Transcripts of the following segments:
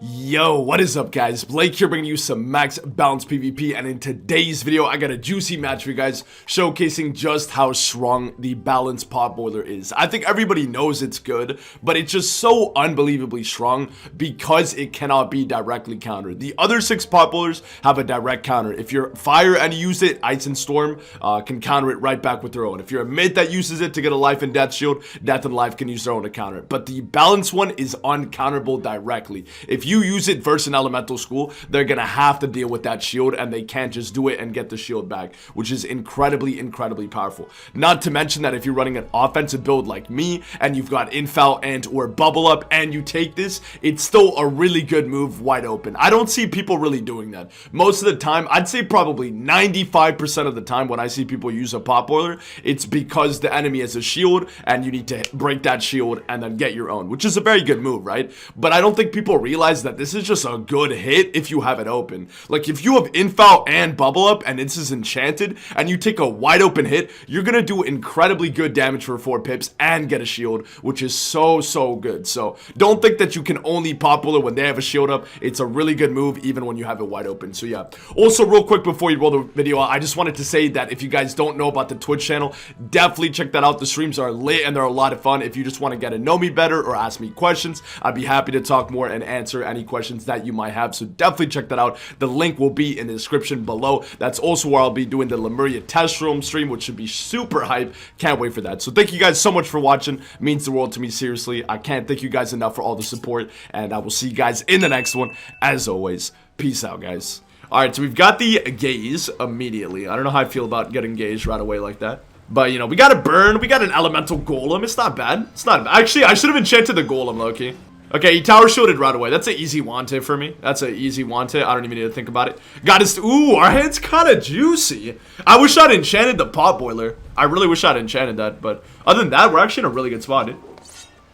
Yo, what is up guys? Blake here bringing you some max balance PvP, and in today's video I got a juicy match for you guys showcasing just how strong the balance potboiler is. I think everybody knows it's good, but it's just so unbelievably strong because it cannot be directly countered. The other 6 potboilers have a direct counter. If you're fire and you use it, ice and storm can counter it right back with their own. If you're a mid that uses it to get a life and death shield, death and life can use their own to counter it. But the balance one is uncounterable directly. If you use it versus an elemental school, they're gonna have to deal with that shield, and they can't just do it and get the shield back, which is incredibly powerful. Not to mention that if you're running an offensive build like me and you've got infoul and or bubble up and you take this, it's still a really good move wide open. I don't see people really doing that. Most of the time, I'd say probably 95% of the time when I see people use a potboiler, it's because the enemy has a shield and you need to break that shield and then get your own, which is a very good move, right? But I don't think people realize that this is just a good hit if you have it open. Like if you have infoul and bubble up and this is enchanted and you take a wide open hit, you're gonna do incredibly good damage for 4 pips and get a shield, which is so good. So don't think that you can only potboiler when they have a shield up. It's a really good move even when you have it wide open. So yeah. Also real quick before you roll the video, I just wanted to say that if you guys don't know about the Twitch channel, definitely check that out. The streams are lit and they're a lot of fun. If you just want to get to know me better or ask me questions, I'd be happy to talk more and answer any questions that you might have. So definitely check that out. The link will be in the description below. That's also where I'll be doing the Lemuria test room stream, which should be super hype. Can't wait for that. So thank you guys so much for watching. It means the world to me, seriously. I can't thank you guys enough for all the support, and I will see you guys in the next one. As always, peace out guys. Alright, so we've got the gaze immediately. I don't know how I feel about getting gaze right away like that. But, you know, we got a burn. We got an elemental golem. It's not bad. It's not bad. Actually, I should have enchanted the golem, low-key. Okay, he tower shielded right away. That's an easy want-it for me. That's an easy want-it. I don't even need to think about it. Got his... Ooh, our hand's kind of juicy. I wish I'd enchanted the potboiler. I really wish I'd enchanted that. But other than that, we're actually in a really good spot, dude.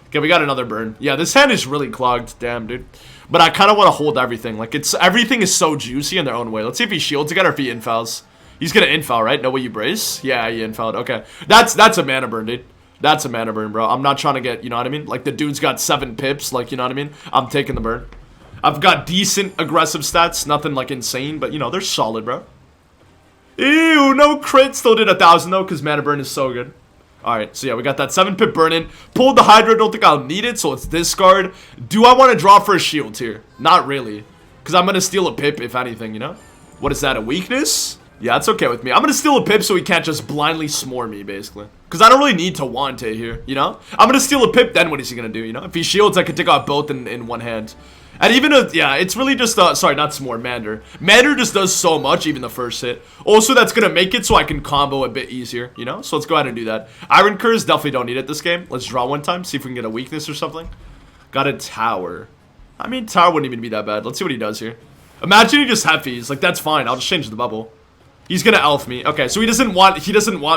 Okay, we got another burn. Yeah, this hand is really clogged. Damn, dude. But I kind of want to hold everything. Like, everything is so juicy in their own way. Let's see if he shields again or if he infouls. He's gonna infoul, right? No way you brace? Yeah, he infouled. Okay. That's a mana burn, dude. That's a mana burn, bro. I'm not trying to get, you know what I mean? Like, the dude's got 7 pips, like, you know what I mean? I'm taking the burn. I've got decent aggressive stats. Nothing, like, insane, but, you know, they're solid, bro. Ew, no crit. Still did 1,000, though, because mana burn is so good. Alright, so yeah, we got that 7 pip burn in. Pulled the Hydra. Don't think I'll need it, so let's discard. Do I want to draw for a shield here? Not really. Because I'm going to steal a pip, if anything, you know? What is that, a weakness? Yeah, it's okay with me. I'm gonna steal a pip so he can't just blindly s'more me, basically. Because I don't really need to want it here, you know? I'm gonna steal a pip, then what is he gonna do, you know? If he shields, I could take out both in one hand. And even if, yeah, it's really just, sorry, not s'more, Mander. Mander just does so much, even the first hit. Also, that's gonna make it so I can combo a bit easier, you know? So let's go ahead and do that. Iron Curse, definitely don't need it this game. Let's draw one time, see if we can get a weakness or something. Got a tower. I mean, tower wouldn't even be that bad. Let's see what he does here. Imagine he just heffies. Like, that's fine. I'll just change the bubble. He's gonna elf me. Okay, so he doesn't want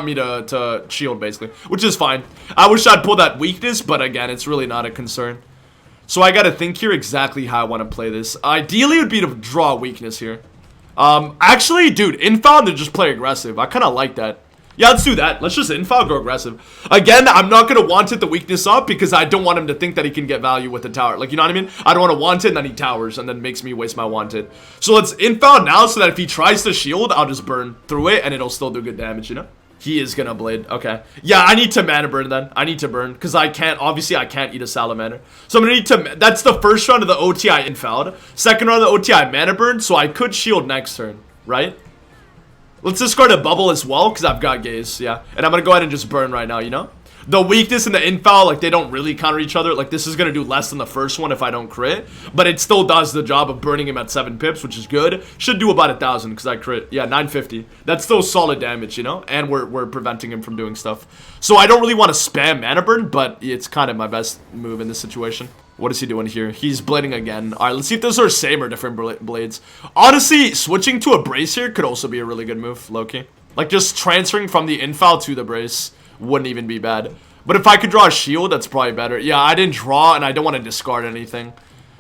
me to shield, basically, which is fine. I wish I'd pull that weakness, but again, it's really not a concern. So I gotta think here exactly how I want to play this. Ideally, it would be to draw a weakness here. Actually, dude, infoul to just play aggressive. I kind of like that. Yeah, let's do that. Let's just infoul, go aggressive. Again, I'm not going to want it the weakness up because I don't want him to think that he can get value with the tower. Like, you know what I mean? I don't want to want it and then he towers and then makes me waste my wanted. So let's infoul now so that if he tries to shield, I'll just burn through it and it'll still do good damage, you know? He is going to blade. Okay. Yeah, I need to mana burn then. I need to burn because I can't, obviously I can't eat a salamander. So I'm going to need to, that's the first round of the OTI infouled. Second round of the OTI mana burn, so I could shield next turn, right? Let's discard a bubble as well, because I've got gaze, yeah. And I'm going to go ahead and just burn right now, you know? The weakness and the infoul, like, they don't really counter each other. Like, this is going to do less than the first one if I don't crit. But it still does the job of burning him at 7 pips, which is good. Should do about 1,000, because I crit. Yeah, 950. That's still solid damage, you know? And we're preventing him from doing stuff. So I don't really want to spam mana burn, but it's kind of my best move in this situation. What is he doing here? He's blading again. All right, let's see if those are same or different blades. Honestly, switching to a brace here could also be a really good move, low-key. Like, just transferring from the infoul to the brace wouldn't even be bad. But if I could draw a shield, that's probably better. Yeah, I didn't draw, and I don't want to discard anything.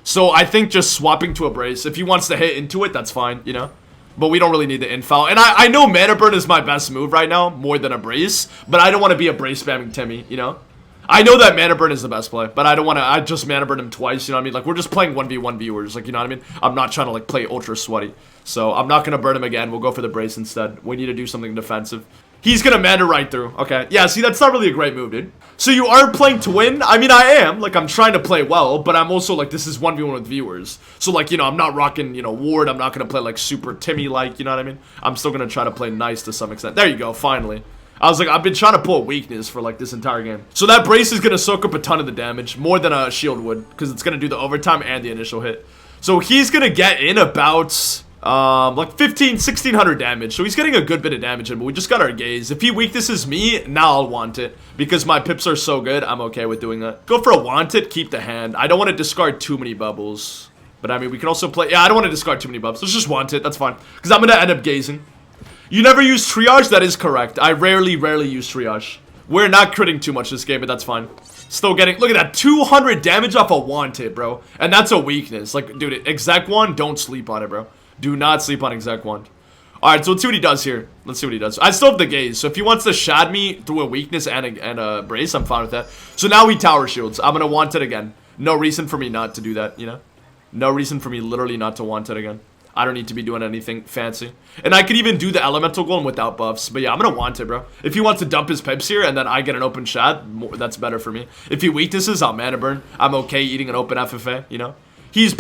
So I think just swapping to a brace. If he wants to hit into it, that's fine, you know? But we don't really need the infoul. And I know mana burn is my best move right now, more than a brace. But I don't want to be a brace spamming Timmy, you know? I know that mana burn is the best play, but I don't want to. I just mana burn him twice. You know what I mean? Like we're just playing 1v1 viewers. Like you know what I mean? I'm not trying to like play ultra sweaty. So I'm not gonna burn him again. We'll go for the brace instead. We need to do something defensive. He's gonna mana right through. Okay. Yeah. See, that's not really a great move, dude. So you are playing to win? I mean, I am. Like I'm trying to play well, but I'm also like this is 1v1 with viewers. So like you know I'm not rocking ward. I'm not gonna play like super Timmy like. You know what I mean? I'm still gonna try to play nice to some extent. There you go. Finally. I was like, I've been trying to pull a weakness for like this entire game. So that brace is gonna soak up a ton of the damage, more than a shield would, because it's gonna do the overtime and the initial hit. So he's gonna get in about like 1600 damage. So he's getting a good bit of damage in, but we just got our gaze. If he weaknesses me, now I'll want it. Because my pips are so good, I'm okay with doing that. Go for a want it, keep the hand. I don't want to discard too many bubbles. But I mean, we can also play, yeah, I don't want to discard too many bubbles. Let's just want it, that's fine. Because I'm gonna end up gazing. You never use triage? That is correct. I rarely use triage. We're not critting too much this game, but that's fine. Still getting, look at that, 200 damage off a wand hit, bro. And that's a weakness. Like, dude, exec wand, don't sleep on it, bro. Do not sleep on exec wand. Alright, so let's see what he does here. Let's see what he does. I still have the gaze, so if he wants to shad me through a weakness and a brace, I'm fine with that. So now he tower shields. I'm gonna want it again. No reason for me not to do that, you know? No reason for me literally not to want it again. I don't need to be doing anything fancy. And I could even do the elemental golem without buffs. But yeah, I'm gonna want it, bro. If he wants to dump his pips here and then I get an open shot, that's better for me. If he weaknesses, I'll mana burn. I'm okay eating an open FFA, you know? He's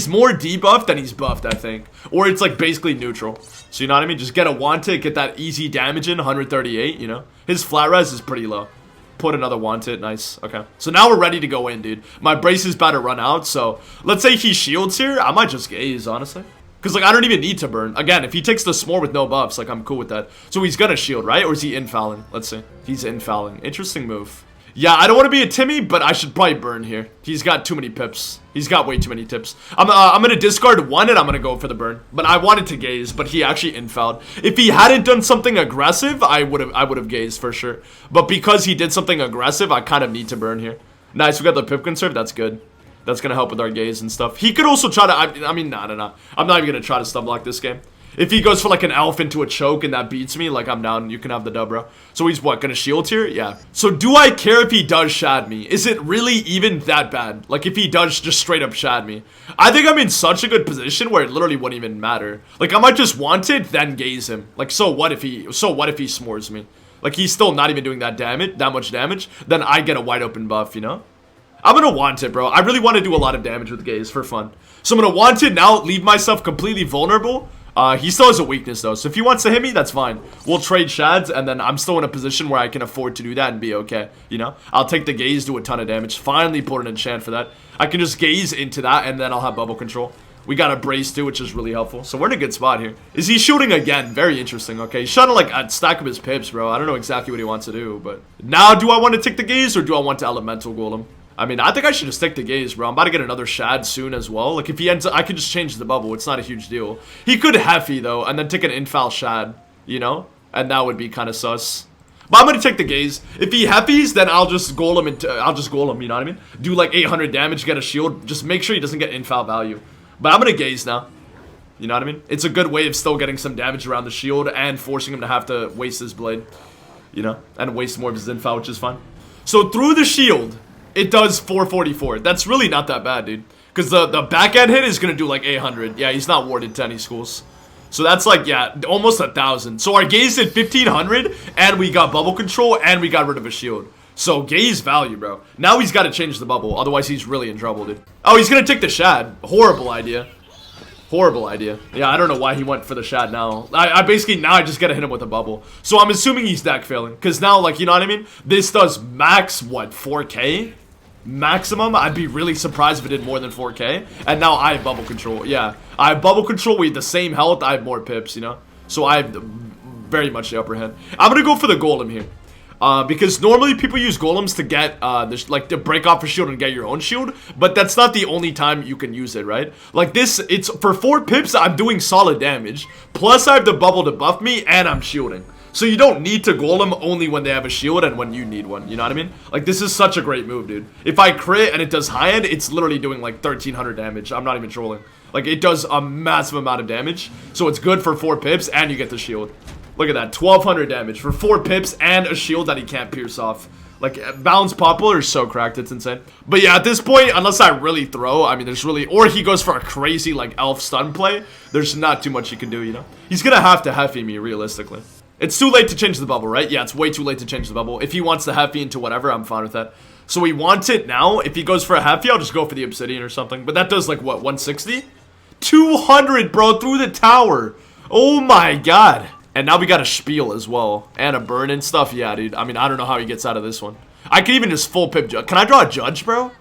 more debuffed than he's buffed, I think. Or it's like basically neutral. So you know what I mean? Just get a want it, get that easy damage in, 138, you know? His flat res is pretty low. Put another want it, nice, okay. So now we're ready to go in, dude. My brace is about to run out, so let's say he shields here. I might just gaze, honestly. Because, like, I don't even need to burn. Again, if he takes the s'more with no buffs, like, I'm cool with that. So he's gonna shield, right? Or is he infouling? Let's see. He's infouling. Interesting move. Yeah, I don't want to be a Timmy, but I should probably burn here. He's got too many pips. He's got way too many tips. I'm gonna discard one and I'm gonna go for the burn. But I wanted to gaze, but he actually infouled. If he hadn't done something aggressive, I would have gazed for sure. But because he did something aggressive, I kind of need to burn here. Nice, we got the pip conserve. That's good. That's gonna help with our gaze and stuff. He could also try to, I mean, nah. I'm not even gonna try to stun block this game. If he goes for like an elf into a choke and that beats me, like I'm down, you can have the dub, bro. So he's what, gonna shield here? Yeah. So do I care if he does shad me? Is it really even that bad? Like if he does just straight up shad me? I think I'm in such a good position where it literally wouldn't even matter. Like I might just want it, then gaze him. Like so what if he s'mores me? Like he's still not even doing that much damage, then I get a wide open buff, you know? I'm gonna want it, bro. I really want to do a lot of damage with gaze for fun. So I'm gonna want it now, leave myself completely vulnerable. He still has a weakness though, so if he wants to hit me, that's fine. We'll trade shads, and then I'm still in a position where I can afford to do that and be okay, you know? I'll take the gaze, do a ton of damage. Finally put an enchant for that. I can just gaze into that, and then I'll have bubble control. We got a brace too, which is really helpful. So we're in a good spot here. Is he shooting again? Very interesting, okay? He's trying to like stack up his pips, bro. I don't know exactly what he wants to do, but... Now, do I want to take the gaze, or do I want to elemental golem? I mean, I think I should just take the gaze, bro. I'm about to get another shad soon as well. Like, if he ends up, I could just change the bubble. It's not a huge deal. He could Heffy, though, and then take an infoul shad, you know? And that would be kind of sus. But I'm going to take the gaze. If he Heffys, then I'll just golem into, you know what I mean? Do like 800 damage, get a shield. Just make sure he doesn't get infoul value. But I'm going to gaze now. You know what I mean? It's a good way of still getting some damage around the shield and forcing him to have to waste his blade. You know? And waste more of his infoul, which is fine. So through the shield... It does 444. That's really not that bad, dude. Because the backhand hit is going to do like 800. Yeah, he's not warded to any schools. So that's like, yeah, almost 1,000. So our gaze did 1,500, and we got bubble control, and we got rid of a shield. So gaze value, bro. Now he's got to change the bubble. Otherwise, he's really in trouble, dude. Oh, he's going to take the shad. Horrible idea. Horrible idea. Yeah, I don't know why he went for the shad now. I basically, now I just gotta hit him with a bubble. So I'm assuming he's deck failing. Because now, like, you know what I mean? This does max, what, 4K? Maximum? I'd be really surprised if it did more than 4K. And now I have bubble control. Yeah. I have bubble control. We have the same health. I have more pips, you know? So I have very much the upper hand. I'm gonna go for the golem here. Because normally people use golems to get, like, to break off a shield and get your own shield. But that's not the only time you can use it, right? Like this, it's, for 4 pips, I'm doing solid damage. Plus I have the bubble to buff me, and I'm shielding. So you don't need to golem only when they have a shield and when you need one, you know what I mean? Like, this is such a great move, dude. If I crit and it does high end, it's literally doing like 1,300 damage. I'm not even trolling. Like, it does a massive amount of damage. So it's good for 4 pips, and you get the shield. Look at that, 1,200 damage for 4 pips and a shield that he can't pierce off. Like, balanced potboiler is so cracked, it's insane. But yeah, at this point, unless I really throw, I mean, there's really, or he goes for a crazy, like, elf stun play, there's not too much he can do, you know? He's gonna have to Heffy me, realistically. It's too late to change the bubble, right? Yeah, it's way too late to change the bubble. If he wants to Heffy into whatever, I'm fine with that. So he wants it now. If he goes for a Heffy, I'll just go for the obsidian or something. But that does, like, what, 160? 200, bro, through the tower. Oh my god. And now we got a spiel as well. And a burn and stuff. Yeah, dude. I mean, I don't know how he gets out of this one. I could even just full pip judge. Can I draw a judge, bro?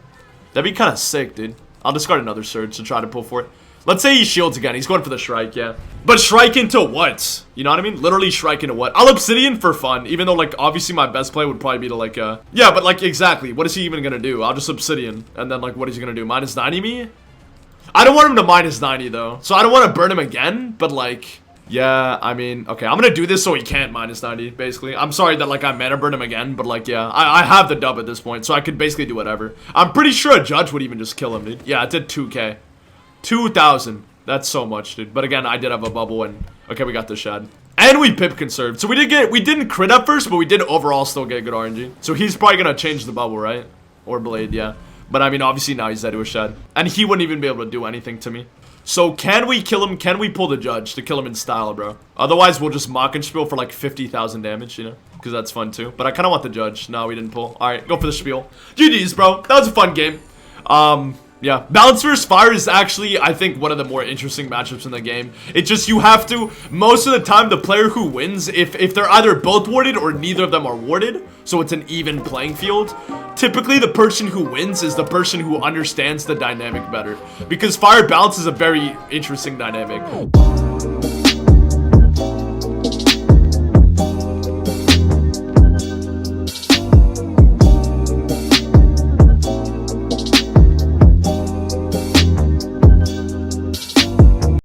That'd be kind of sick, dude. I'll discard another surge to try to pull for it. Let's say he shields again. He's going for the Shrike, yeah. But Shrike into what? You know what I mean? Literally Shrike into what? I'll Obsidian for fun. Even though, like, obviously my best play would probably be to, like, yeah, but, like, exactly. What is he even gonna do? I'll just Obsidian. And then, like, what is he gonna do? Minus 90 me? I don't want him to minus 90, though. So I don't want to burn him again, but, like... Yeah, I mean, okay, I'm gonna do this so he can't minus 90, basically. I'm sorry that, like, I mana burn him again, but, like, yeah, I have the dub at this point, so I could basically do whatever. I'm pretty sure a judge would even just kill him, dude. Yeah, it did 2k. 2,000. That's so much, dude. But again, I did have a bubble, and, okay, we got the shed. And we pip conserved. So we didn't crit at first, but we did overall still get good RNG. So he's probably gonna change the bubble, right? Or blade, yeah. But, I mean, obviously now he's dead to a shed. And he wouldn't even be able to do anything to me. So, can we kill him? Can we pull the judge to kill him in style, bro? Otherwise, we'll just mock and spiel for like 50,000 damage, you know? Because that's fun too. But I kind of want the judge. No, we didn't pull. Alright, go for the spiel. GG's, bro. That was a fun game. Yeah. Balance vs. Fire is actually, I think, one of the more interesting matchups in the game. It just, you have to, most of the time, the player who wins, if they're either both warded or neither of them are warded, so it's an even playing field, typically the person who wins is the person who understands the dynamic better. Because fire balance is a very interesting dynamic.